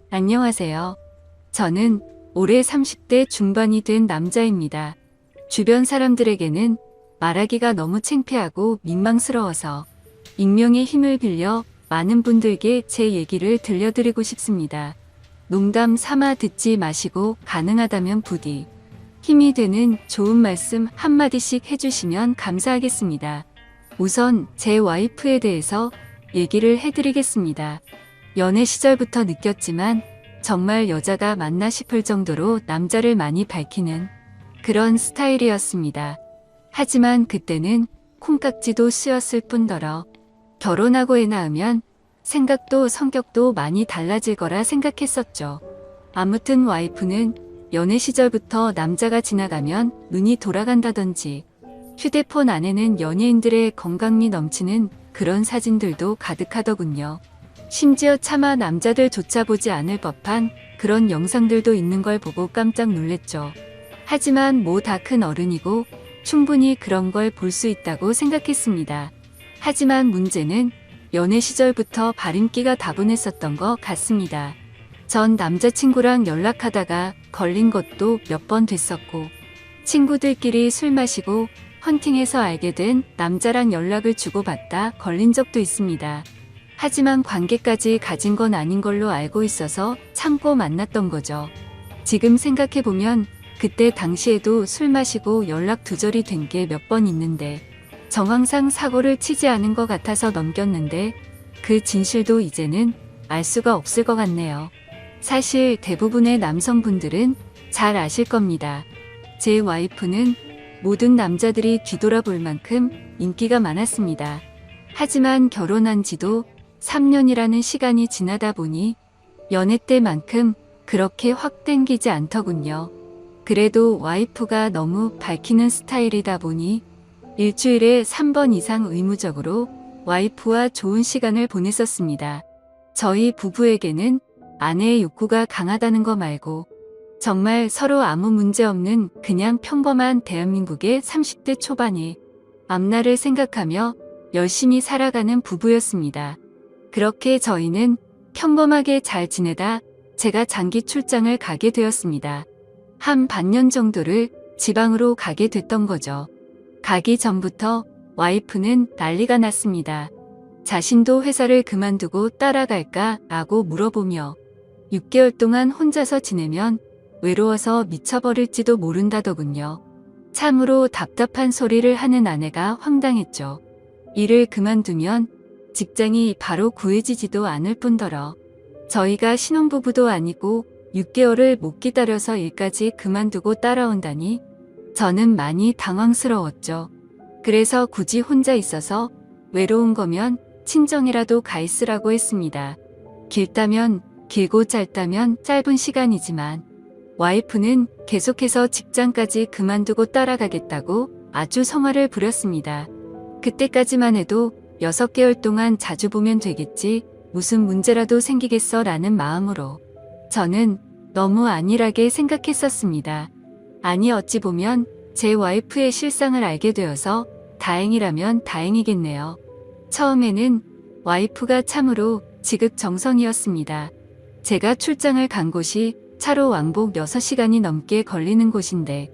안녕하세요. 저는 올해 30대 중반이 된 남자입니다. 주변 사람들에게는 말하기가 너무 창피하고 민망스러워서 익명의 힘을 빌려 많은 분들께 제 얘기를 들려드리고 싶습니다. 농담 삼아 듣지 마시고 가능하다면 부디 힘이 되는 좋은 말씀 한마디씩 해주시면 감사하겠습니다. 우선 제 와이프에 대해서 얘기를 해드리겠습니다. 연애 시절부터 느꼈지만 정말 여자가 맞나 싶을 정도로 남자를 많이 밝히는 그런 스타일이었습니다. 하지만 그때는 콩깍지도 씌었을 뿐더러 결혼하고 애 낳으면 생각도 성격도 많이 달라질 거라 생각했었죠. 아무튼 와이프는 연애 시절부터 남자가 지나가면 눈이 돌아간다든지 휴대폰 안에는 연예인들의 건강미 넘치는 그런 사진들도 가득하더군요. 심지어 차마 남자들조차 보지 않을 법한 그런 영상들도 있는 걸 보고 깜짝 놀랬죠. 하지만 뭐 다 큰 어른이고 충분히 그런 걸 볼 수 있다고 생각했습니다. 하지만 문제는 연애 시절부터 발림기가 다분했었던 것 같습니다. 전 남자친구랑 연락하다가 걸린 것도 몇 번 됐었고, 친구들끼리 술 마시고 헌팅해서 알게 된 남자랑 연락을 주고받다 걸린 적도 있습니다. 하지만 관계까지 가진 건 아닌 걸로 알고 있어서 참고 만났던 거죠. 지금 생각해보면 그때 당시에도 술 마시고 연락 두절이 된 게 몇 번 있는데 정황상 사고를 치지 않은 것 같아서 넘겼는데 그 진실도 이제는 알 수가 없을 것 같네요. 사실 대부분의 남성분들은 잘 아실 겁니다. 제 와이프는 모든 남자들이 뒤돌아볼 만큼 인기가 많았습니다. 하지만 결혼한 지도 3년이라는 시간이 지나다 보니 연애 때만큼 그렇게 확 땡기지 않더군요. 그래도 와이프가 너무 밝히는 스타일이다 보니 일주일에 3번 이상 의무적으로 와이프와 좋은 시간을 보냈었습니다. 저희 부부에게는 아내의 욕구가 강하다는 거 말고 정말 서로 아무 문제 없는 그냥 평범한 대한민국의 30대 초반의 앞날을 생각하며 열심히 살아가는 부부였습니다. 그렇게 저희는 평범하게 잘 지내다 제가 장기 출장을 가게 되었습니다. 한 반년 정도를 지방으로 가게 됐던 거죠. 가기 전부터 와이프는 난리가 났습니다. 자신도 회사를 그만두고 따라갈까 라고 물어보며 6개월 동안 혼자서 지내면 외로워서 미쳐버릴지도 모른다더군요. 참으로 답답한 소리를 하는 아내가 황당했죠. 일을 그만두면 직장이 바로 구해지지도 않을 뿐더러 저희가 신혼부부도 아니고 6개월을 못 기다려서 일까지 그만두고 따라온다니 저는 많이 당황스러웠죠. 그래서 굳이 혼자 있어서 외로운 거면 친정이라도 가 있으라고 했습니다. 길다면 길고 짧다면 짧은 시간이지만 와이프는 계속해서 직장까지 그만두고 따라가겠다고 아주 성화를 부렸습니다. 그때까지만 해도 6개월 동안 자주 보면 되겠지, 무슨 문제라도 생기겠어 라는 마음으로 저는 너무 안일하게 생각했었습니다. 아니 어찌 보면 제 와이프의 실상을 알게 되어서 다행이라면 다행이겠네요. 처음에는 와이프가 참으로 지극정성이었습니다. 제가 출장을 간 곳이 차로 왕복 6시간이 넘게 걸리는 곳인데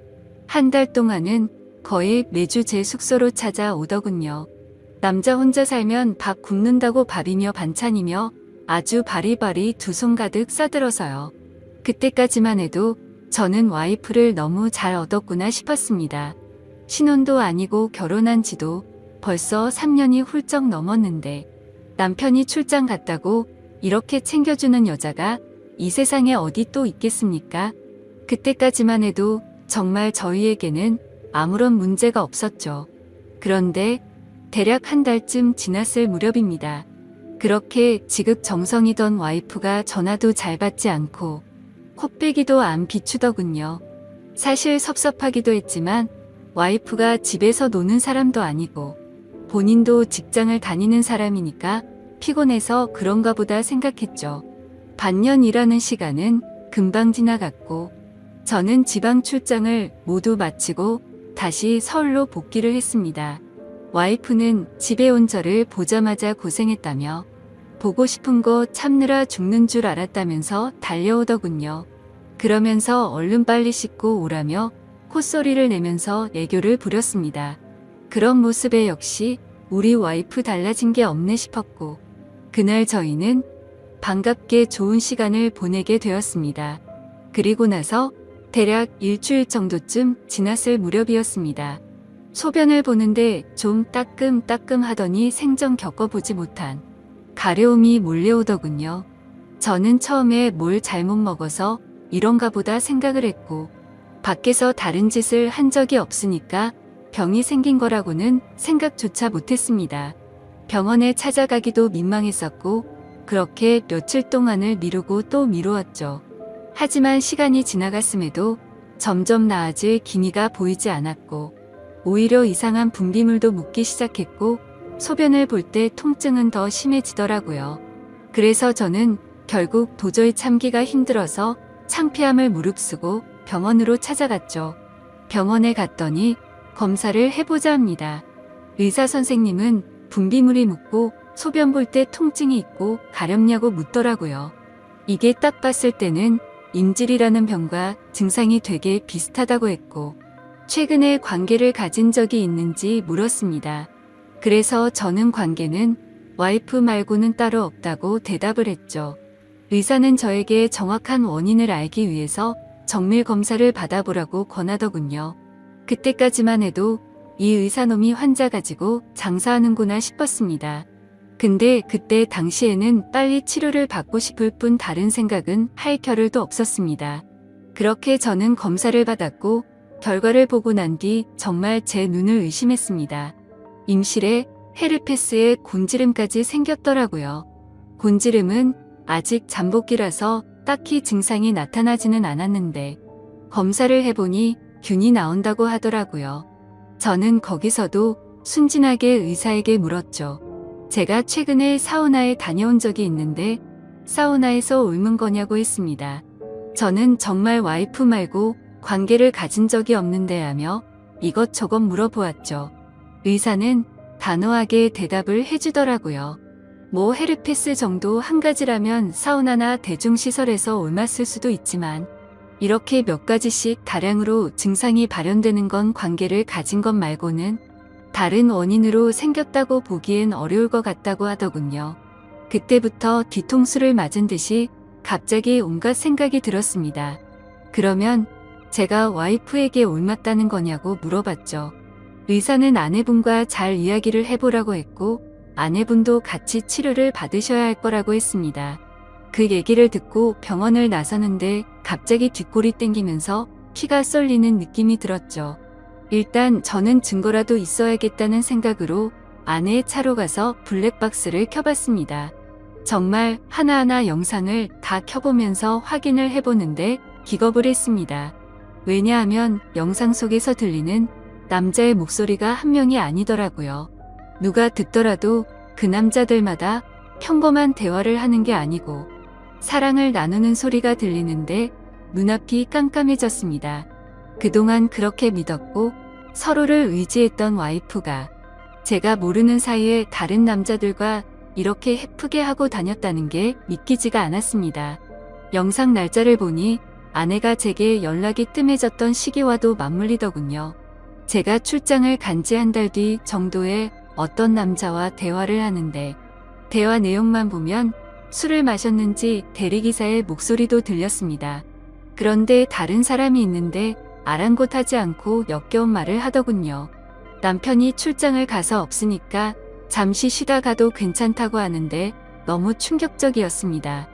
한 달 동안은 거의 매주 제 숙소로 찾아오더군요. 남자 혼자 살면 밥 굶는다고 밥이며 반찬이며 아주 바리바리 두 손 가득 싸들어서요. 그때까지만 해도 저는 와이프를 너무 잘 얻었구나 싶었습니다. 신혼도 아니고 결혼한 지도 벌써 3년이 훌쩍 넘었는데 남편이 출장 갔다고 이렇게 챙겨주는 여자가 이 세상에 어디 또 있겠습니까? 그때까지만 해도 정말 저희에게는 아무런 문제가 없었죠. 그런데 대략 한 달쯤 지났을 무렵입니다. 그렇게 지극정성이던 와이프가 전화도 잘 받지 않고 코빼기도 안 비추더군요. 사실 섭섭하기도 했지만 와이프가 집에서 노는 사람도 아니고 본인도 직장을 다니는 사람이니까 피곤해서 그런가 보다 생각했죠. 반년이라는 시간은 금방 지나갔고 저는 지방 출장을 모두 마치고 다시 서울로 복귀를 했습니다. 와이프는 집에 온 저를 보자마자 고생했다며 보고 싶은 거 참느라 죽는 줄 알았다면서 달려오더군요. 그러면서 얼른 빨리 씻고 오라며 콧소리를 내면서 애교를 부렸습니다. 그런 모습에 역시 우리 와이프 달라진 게 없네 싶었고, 그날 저희는 반갑게 좋은 시간을 보내게 되었습니다. 그리고 나서 대략 일주일 정도쯤 지났을 무렵이었습니다. 소변을 보는데 좀 따끔따끔 하더니 생전 겪어보지 못한 가려움이 몰려오더군요. 저는 처음에 뭘 잘못 먹어서 이런가 보다 생각을 했고, 밖에서 다른 짓을 한 적이 없으니까 병이 생긴 거라고는 생각조차 못했습니다. 병원에 찾아가기도 민망했었고, 그렇게 며칠 동안을 미루고 또 미루었죠. 하지만 시간이 지나갔음에도 점점 나아질 기미가 보이지 않았고, 오히려 이상한 분비물도 묻기 시작했고, 소변을 볼 때 통증은 더 심해지더라고요. 그래서 저는 결국 도저히 참기가 힘들어서 창피함을 무릅쓰고 병원으로 찾아갔죠. 병원에 갔더니 검사를 해보자 합니다. 의사 선생님은 분비물이 묻고 소변 볼 때 통증이 있고 가렵냐고 묻더라고요. 이게 딱 봤을 때는 인질이라는 병과 증상이 되게 비슷하다고 했고, 최근에 관계를 가진 적이 있는지 물었습니다. 그래서 저는 관계는 와이프 말고는 따로 없다고 대답을 했죠. 의사는 저에게 정확한 원인을 알기 위해서 정밀 검사를 받아보라고 권하더군요. 그때까지만 해도 이 의사놈이 환자 가지고 장사하는구나 싶었습니다. 근데 그때 당시에는 빨리 치료를 받고 싶을 뿐 다른 생각은 할 겨를도 없었습니다. 그렇게 저는 검사를 받았고 결과를 보고 난 뒤 정말 제 눈을 의심했습니다. 임실에 헤르페스에 곤지름까지 생겼더라고요. 곤지름은 아직 잠복기라서 딱히 증상이 나타나지는 않았는데 검사를 해보니 균이 나온다고 하더라고요. 저는 거기서도 순진하게 의사에게 물었죠. 제가 최근에 사우나에 다녀온 적이 있는데 사우나에서 옮은 거냐고 했습니다. 저는 정말 와이프 말고 관계를 가진 적이 없는데 하며 이것저것 물어보았죠. 의사는 단호하게 대답을 해주더라고요. 뭐 헤르페스 정도 한 가지라면 사우나나 대중시설에서 옮았을 수도 있지만 이렇게 몇 가지씩 다량으로 증상이 발현되는 건 관계를 가진 것 말고는 다른 원인으로 생겼다고 보기엔 어려울 것 같다고 하더군요. 그때부터 뒤통수를 맞은 듯이 갑자기 온갖 생각이 들었습니다. 그러면 제가 와이프에게 옮았다는 거냐고 물어봤죠. 의사는 아내분과 잘 이야기를 해보라고 했고 아내분도 같이 치료를 받으셔야 할 거라고 했습니다. 그 얘기를 듣고 병원을 나서는데 갑자기 뒷골이 땡기면서 피가 쏠리는 느낌이 들었죠. 일단 저는 증거라도 있어야겠다는 생각으로 아내의 차로 가서 블랙박스를 켜봤습니다. 정말 하나하나 영상을 다 켜보면서 확인을 해보는데 기겁을 했습니다. 왜냐하면 영상 속에서 들리는 남자의 목소리가 한 명이 아니더라고요. 누가 듣더라도 그 남자들마다 평범한 대화를 하는 게 아니고 사랑을 나누는 소리가 들리는데 눈앞이 깜깜해졌습니다. 그동안 그렇게 믿었고 서로를 의지했던 와이프가 제가 모르는 사이에 다른 남자들과 이렇게 해프게 하고 다녔다는 게 믿기지가 않았습니다. 영상 날짜를 보니 아내가 제게 연락이 뜸해졌던 시기와도 맞물리더군요. 제가 출장을 간 지 한 달 뒤 정도에 어떤 남자와 대화를 하는데 대화 내용만 보면 술을 마셨는지 대리기사의 목소리도 들렸습니다. 그런데 다른 사람이 있는데 아랑곳하지 않고 역겨운 말을 하더군요. 남편이 출장을 가서 없으니까 잠시 쉬다 가도 괜찮다고 하는데 너무 충격적이었습니다.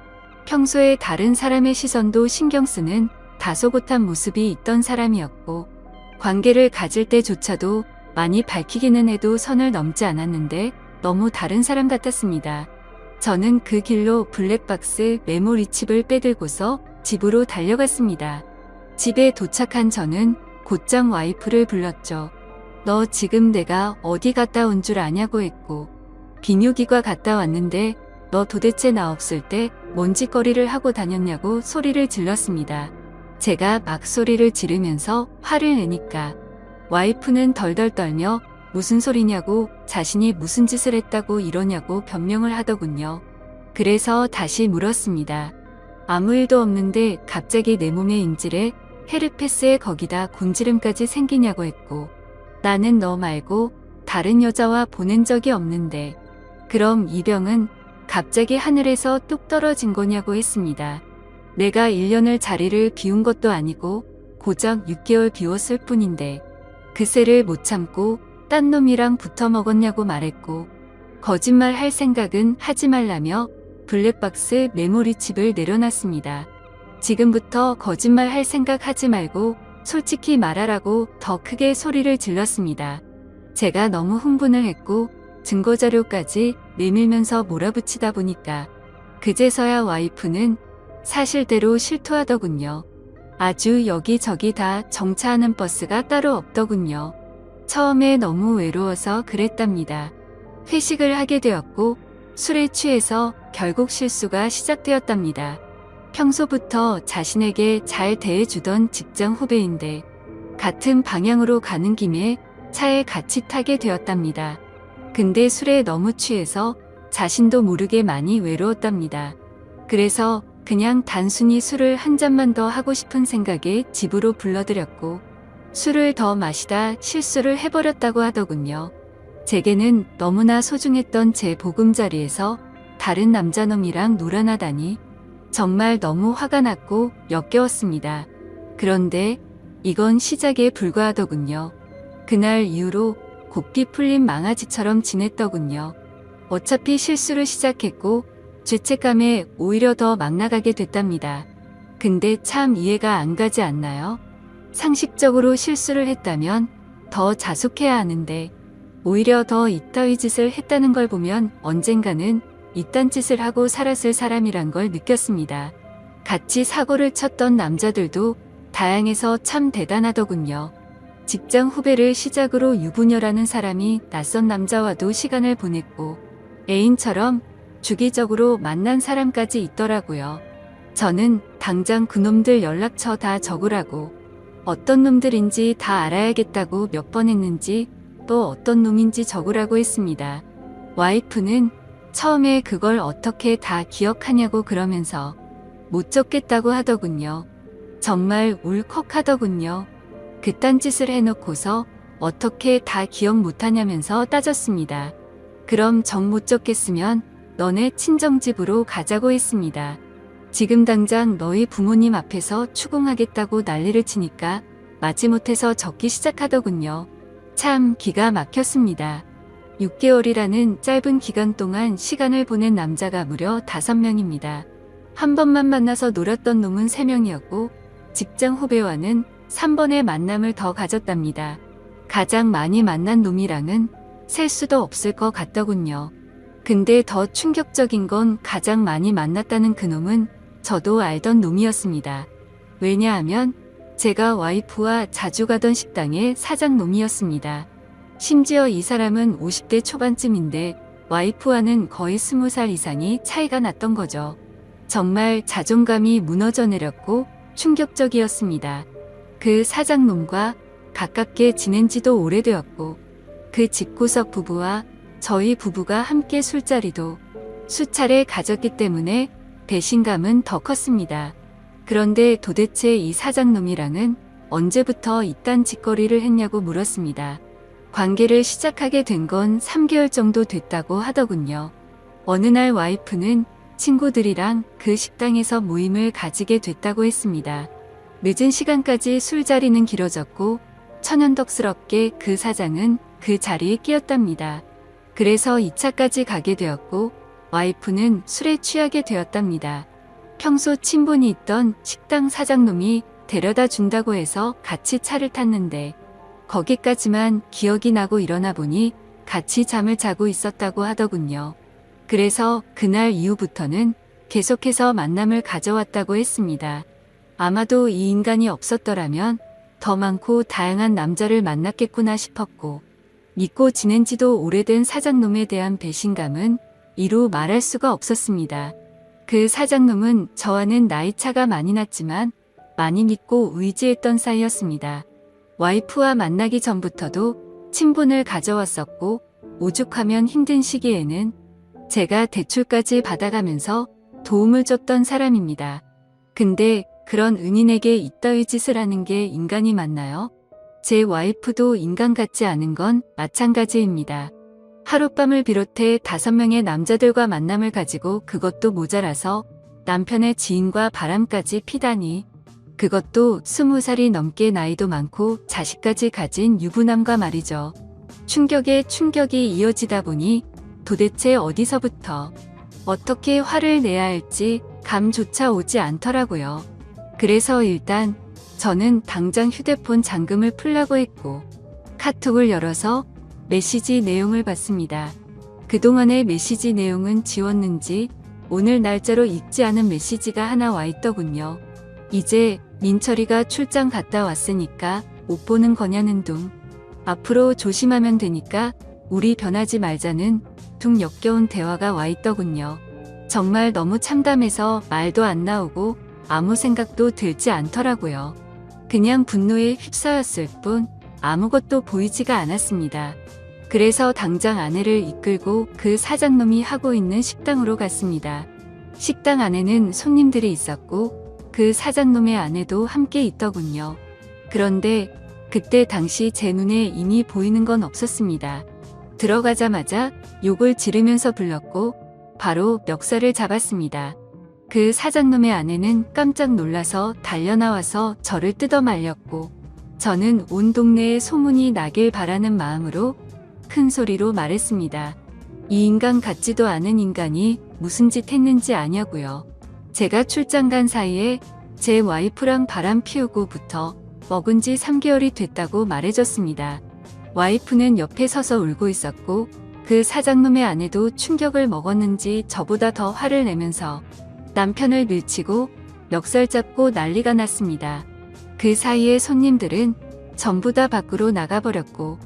평소에 다른 사람의 시선도 신경 쓰는 다소곳한 모습이 있던 사람이었고 관계를 가질 때조차도 많이 밝히기는 해도 선을 넘지 않았는데 너무 다른 사람 같았습니다. 저는 그 길로 블랙박스 메모리칩을 빼들고서 집으로 달려갔습니다. 집에 도착한 저는 곧장 와이프를 불렀죠. 너 지금 내가 어디 갔다 온 줄 아냐고 했고 비뇨기과 갔다 왔는데 너 도대체 나 없을 때 뭔 짓거리를 하고 다녔냐고 소리를 질렀습니다. 제가 막 소리를 지르면서 화를 내니까 와이프는 덜덜 떨며 무슨 소리냐고 자신이 무슨 짓을 했다고 이러냐고 변명을 하더군요. 그래서 다시 물었습니다. 아무 일도 없는데 갑자기 내 몸에 인질에 헤르페스에 거기다 곤지름까지 생기냐고 했고, 나는 너 말고 다른 여자와 보낸 적이 없는데 그럼 이 병은 갑자기 하늘에서 뚝 떨어진 거냐고 했습니다. 내가 1년을 자리를 비운 것도 아니고 고작 6개월 비웠을 뿐인데 그새를 못 참고 딴 놈이랑 붙어 먹었냐고 말했고, 거짓말 할 생각은 하지 말라며 블랙박스 메모리 칩을 내려놨습니다. 지금부터 거짓말 할 생각 하지 말고 솔직히 말하라고 더 크게 소리를 질렀습니다. 제가 너무 흥분을 했고 증거자료까지 내밀면서 몰아붙이다 보니까 그제서야 와이프는 사실대로 실토하더군요. 아주 여기저기 다 정차하는 버스가 따로 없더군요. 처음에 너무 외로워서 그랬답니다. 회식을 하게 되었고 술에 취해서 결국 실수가 시작되었답니다. 평소부터 자신에게 잘 대해주던 직장 후배인데 같은 방향으로 가는 김에 차에 같이 타게 되었답니다. 근데 술에 너무 취해서 자신도 모르게 많이 외로웠답니다. 그래서 그냥 단순히 술을 한 잔만 더 하고 싶은 생각에 집으로 불러들였고 술을 더 마시다 실수를 해버렸다고 하더군요. 제게는 너무나 소중했던 제 보금자리에서 다른 남자놈이랑 놀아나다니 정말 너무 화가 났고 역겨웠습니다. 그런데 이건 시작에 불과하더군요. 그날 이후로 고삐 풀린 망아지처럼 지냈더군요. 어차피 실수를 시작했고 죄책감에 오히려 더 막 나가게 됐답니다. 근데 참 이해가 안 가지 않나요? 상식적으로 실수를 했다면 더 자숙해야 하는데 오히려 더 이따위 짓을 했다는 걸 보면 언젠가는 이딴 짓을 하고 살았을 사람이란 걸 느꼈습니다. 같이 사고를 쳤던 남자들도 다양해서 참 대단하더군요. 직장 후배를 시작으로 유부녀라는 사람이 낯선 남자와도 시간을 보냈고 애인처럼 주기적으로 만난 사람까지 있더라고요. 저는 당장 그놈들 연락처 다 적으라고, 어떤 놈들인지 다 알아야겠다고 몇 번 했는지 또 어떤 놈인지 적으라고 했습니다. 와이프는 처음에 그걸 어떻게 다 기억하냐고 그러면서 못 적겠다고 하더군요. 정말 울컥하더군요. 그딴 짓을 해놓고서 어떻게 다 기억 못하냐면서 따졌습니다. 그럼 정 못 적겠으면 너네 친정집으로 가자고 했습니다. 지금 당장 너희 부모님 앞에서 추궁하겠다고 난리를 치니까 마지못해서 적기 시작하더군요. 참 기가 막혔습니다. 6개월이라는 짧은 기간 동안 시간을 보낸 남자가 무려 5명입니다. 한 번만 만나서 놀았던 놈은 3명이었고 직장 후배와는 3번의 만남을 더 가졌답니다. 가장 많이 만난 놈이랑은 셀 수도 없을 것 같더군요. 근데 더 충격적인 건 가장 많이 만났다는 그놈은 저도 알던 놈이었습니다. 왜냐하면 제가 와이프와 자주 가던 식당의 사장놈이었습니다. 심지어 이 사람은 50대 초반쯤인데 와이프와는 거의 20살 이상이 차이가 났던 거죠. 정말 자존감이 무너져 내렸고 충격적이었습니다. 그 사장놈과 가깝게 지낸 지도 오래되었고 그 집구석 부부와 저희 부부가 함께 술자리도 수차례 가졌기 때문에 배신감은 더 컸습니다. 그런데 도대체 이 사장놈이랑은 언제부터 이딴 짓거리를 했냐고 물었습니다. 관계를 시작하게 된 건 3개월 정도 됐다고 하더군요. 어느 날 와이프는 친구들이랑 그 식당에서 모임을 가지게 됐다고 했습니다. 늦은 시간까지 술자리는 길어졌고 천연덕스럽게 그 사장은 그 자리에 끼었답니다. 그래서 2차까지 가게 되었고 와이프는 술에 취하게 되었답니다. 평소 친분이 있던 식당 사장놈이 데려다 준다고 해서 같이 차를 탔는데 거기까지만 기억이 나고 일어나 보니 같이 잠을 자고 있었다고 하더군요. 그래서 그날 이후부터는 계속해서 만남을 가져왔다고 했습니다. 아마도 이 인간이 없었더라면 더 많고 다양한 남자를 만났겠구나 싶었고 믿고 지낸 지도 오래된 사장놈에 대한 배신감은 이루 말할 수가 없었습니다. 그 사장놈은 저와는 나이 차가 많이 났지만 많이 믿고 의지했던 사이였습니다. 와이프와 만나기 전부터도 친분을 가져왔었고 오죽하면 힘든 시기에는 제가 대출까지 받아가면서 도움을 줬던 사람입니다. 근데 그런 은인에게 이따위 짓을 하는 게 인간이 맞나요? 제 와이프도 인간 같지 않은 건 마찬가지입니다. 하룻밤을 비롯해 5명의 남자들과 만남을 가지고 그것도 모자라서 남편의 지인과 바람까지 피다니. 그것도 20살이 넘게 나이도 많고 자식까지 가진 유부남과 말이죠. 충격에 충격이 이어지다 보니 도대체 어디서부터 어떻게 화를 내야 할지 감조차 오지 않더라고요. 그래서 일단 저는 당장 휴대폰 잠금을 풀라고 했고 카톡을 열어서 메시지 내용을 봤습니다. 그동안의 메시지 내용은 지웠는지 오늘 날짜로 읽지 않은 메시지가 하나 와 있더군요. 이제 민철이가 출장 갔다 왔으니까 못 보는 거냐는 둥. 앞으로 조심하면 되니까 우리 변하지 말자는 둥 역겨운 대화가 와 있더군요. 정말 너무 참담해서 말도 안 나오고 아무 생각도 들지 않더라고요. 그냥 분노에 휩싸였을 뿐 아무것도 보이지가 않았습니다. 그래서 당장 아내를 이끌고 그 사장놈이 하고 있는 식당으로 갔습니다. 식당 안에는 손님들이 있었고 그 사장놈의 아내도 함께 있더군요. 그런데 그때 당시 제 눈에 이미 보이는 건 없었습니다. 들어가자마자 욕을 지르면서 불렀고 바로 멱살을 잡았습니다. 그 사장놈의 아내는 깜짝 놀라서 달려나와서 저를 뜯어 말렸고 저는 온 동네에 소문이 나길 바라는 마음으로 큰 소리로 말했습니다. 이 인간 같지도 않은 인간이 무슨 짓 했는지 아냐고요. 제가 출장 간 사이에 제 와이프랑 바람 피우고부터 먹은 지 3개월이 됐다고 말해줬습니다. 와이프는 옆에 서서 울고 있었고 그 사장놈의 아내도 충격을 먹었는지 저보다 더 화를 내면서 남편을 밀치고 멱살 잡고 난리가 났습니다. 그 사이에 손님들은 전부 다 밖으로 나가버렸고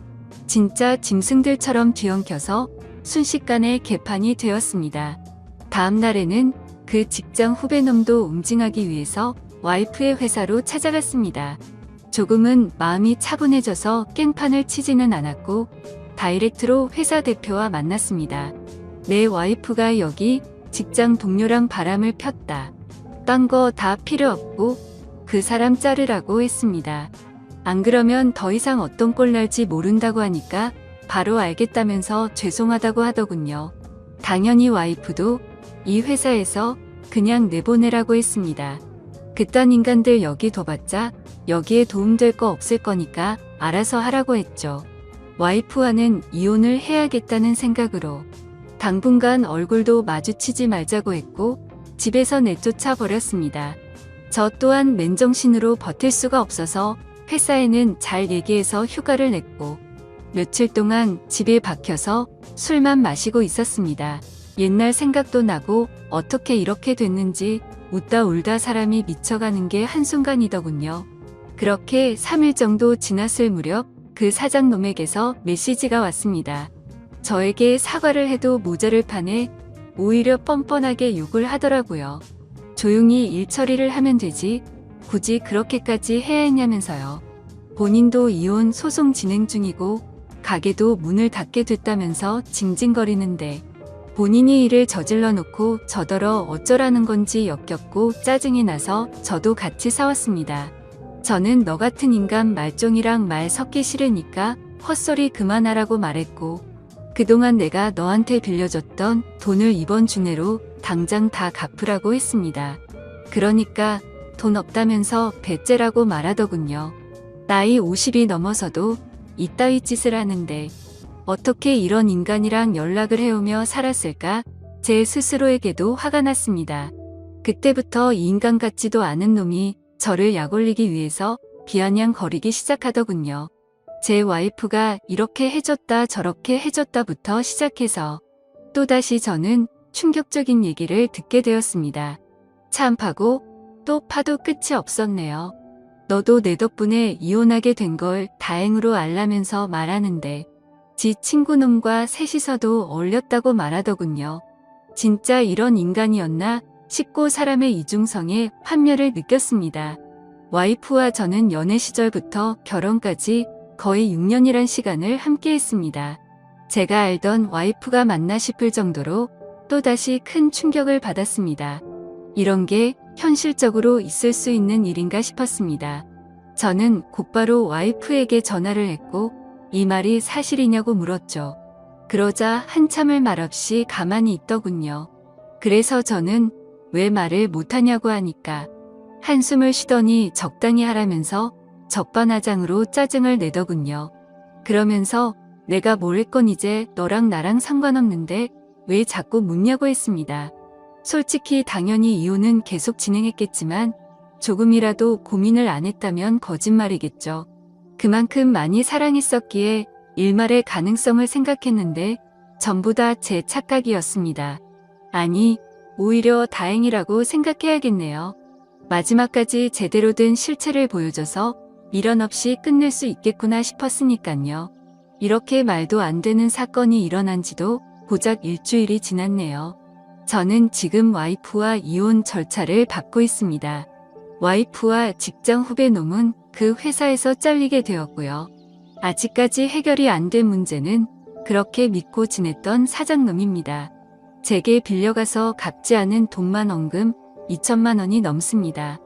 진짜 짐승들처럼 뒤엉켜서 순식간에 개판이 되었습니다. 다음 날에는 그 직장 후배놈도 응징하기 위해서 와이프의 회사로 찾아갔습니다. 조금은 마음이 차분해져서 깽판을 치지는 않았고 다이렉트로 회사 대표와 만났습니다. 내 와이프가 여기 직장 동료랑 바람을 폈다. 딴 거 다 필요 없고 그 사람 자르라고 했습니다. 안 그러면 더 이상 어떤 꼴 날지 모른다고 하니까 바로 알겠다면서 죄송하다고 하더군요. 당연히 와이프도 이 회사에서 그냥 내보내라고 했습니다. 그딴 인간들 여기 둬봤자 여기에 도움될 거 없을 거니까 알아서 하라고 했죠. 와이프와는 이혼을 해야겠다는 생각으로 당분간 얼굴도 마주치지 말자고 했고 집에서 내쫓아 버렸습니다. 저 또한 맨정신으로 버틸 수가 없어서 회사에는 잘 얘기해서 휴가를 냈고 며칠 동안 집에 박혀서 술만 마시고 있었습니다. 옛날 생각도 나고 어떻게 이렇게 됐는지 웃다 울다 사람이 미쳐가는 게 한순간이더군요. 그렇게 3일 정도 지났을 무렵 그 사장놈에게서 메시지가 왔습니다. 저에게 사과를 해도 모자를 파네 오히려 뻔뻔하게 욕을 하더라고요. 조용히 일 처리를 하면 되지 굳이 그렇게까지 해야 했냐면서요. 본인도 이혼 소송 진행 중이고 가게도 문을 닫게 됐다면서 징징거리는데 본인이 일을 저질러 놓고 저더러 어쩌라는 건지 역겹고 짜증이 나서 저도 같이 싸웠습니다. 저는 너 같은 인간 말종이랑 말 섞기 싫으니까 헛소리 그만하라고 말했고 그동안 내가 너한테 빌려줬던 돈을 이번 주 내로 당장 다 갚으라고 했습니다. 그러니까 돈 없다면서 배째라고 말하더군요. 나이 50이 넘어서도 이따위 짓을 하는데 어떻게 이런 인간이랑 연락을 해오며 살았을까? 제 스스로에게도 화가 났습니다. 그때부터 이 인간 같지도 않은 놈이 저를 약올리기 위해서 비아냥거리기 시작하더군요. 제 와이프가 이렇게 해줬다 저렇게 해줬다부터 시작해서 또다시 저는 충격적인 얘기를 듣게 되었습니다. 참 파고 또 파도 끝이 없었네요. 너도 내 덕분에 이혼하게 된 걸 다행으로 알라면서 말하는데 지 친구놈과 셋이서도 어울렸다고 말하더군요. 진짜 이런 인간이었나 싶고 사람의 이중성에 환멸을 느꼈습니다. 와이프와 저는 연애 시절부터 결혼까지 거의 6년이란 시간을 함께 했습니다. 제가 알던 와이프가 맞나 싶을 정도로 또다시 큰 충격을 받았습니다. 이런 게 현실적으로 있을 수 있는 일인가 싶었습니다. 저는 곧바로 와이프에게 전화를 했고 이 말이 사실이냐고 물었죠. 그러자 한참을 말없이 가만히 있더군요. 그래서 저는 왜 말을 못하냐고 하니까 한숨을 쉬더니 적당히 하라면서 적반하장으로 짜증을 내더군요. 그러면서 내가 뭘 했건 이제 너랑 나랑 상관없는데 왜 자꾸 묻냐고 했습니다. 솔직히 당연히 이혼은 계속 진행했겠지만 조금이라도 고민을 안 했다면 거짓말이겠죠. 그만큼 많이 사랑했었기에 일말의 가능성을 생각했는데 전부 다 제 착각이었습니다. 아니, 오히려 다행이라고 생각해야겠네요. 마지막까지 제대로 된 실체를 보여줘서 미련 없이 끝낼 수 있겠구나 싶었으니깐요. 이렇게 말도 안 되는 사건이 일어난 지도 고작 일주일이 지났네요. 저는 지금 와이프와 이혼 절차를 밟고 있습니다. 와이프와 직장 후배 놈은 그 회사에서 잘리게 되었고요. 아직까지 해결이 안 된 문제는 그렇게 믿고 지냈던 사장놈입니다. 제게 빌려가서 갚지 않은 돈만 원금 2천만 원이 넘습니다.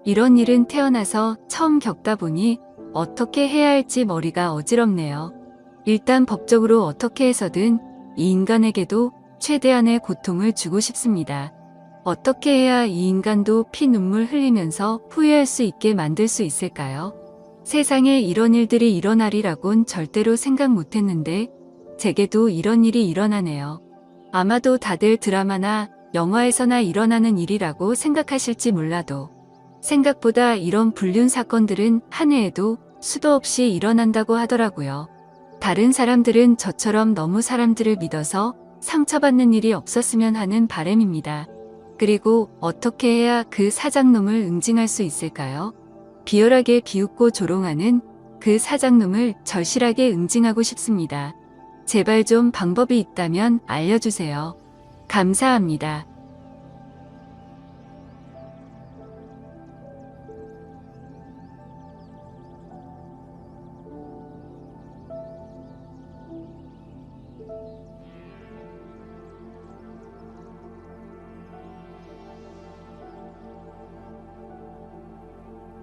이런 일은 태어나서 처음 겪다 보니 어떻게 해야 할지 머리가 어지럽네요. 일단 법적으로 어떻게 해서든 이 인간에게도 최대한의 고통을 주고 싶습니다. 어떻게 해야 이 인간도 피눈물 흘리면서 후회할 수 있게 만들 수 있을까요? 세상에 이런 일들이 일어나리라곤 절대로 생각 못했는데 제게도 이런 일이 일어나네요. 아마도 다들 드라마나 영화에서나 일어나는 일이라고 생각하실지 몰라도 생각보다 이런 불륜 사건들은 한 해에도 수도 없이 일어난다고 하더라고요. 다른 사람들은 저처럼 너무 사람들을 믿어서 상처받는 일이 없었으면 하는 바람입니다. 그리고 어떻게 해야 그 사장놈을 응징할 수 있을까요? 비열하게 비웃고 조롱하는 그 사장놈을 절실하게 응징하고 싶습니다. 제발 좀 방법이 있다면 알려주세요. 감사합니다.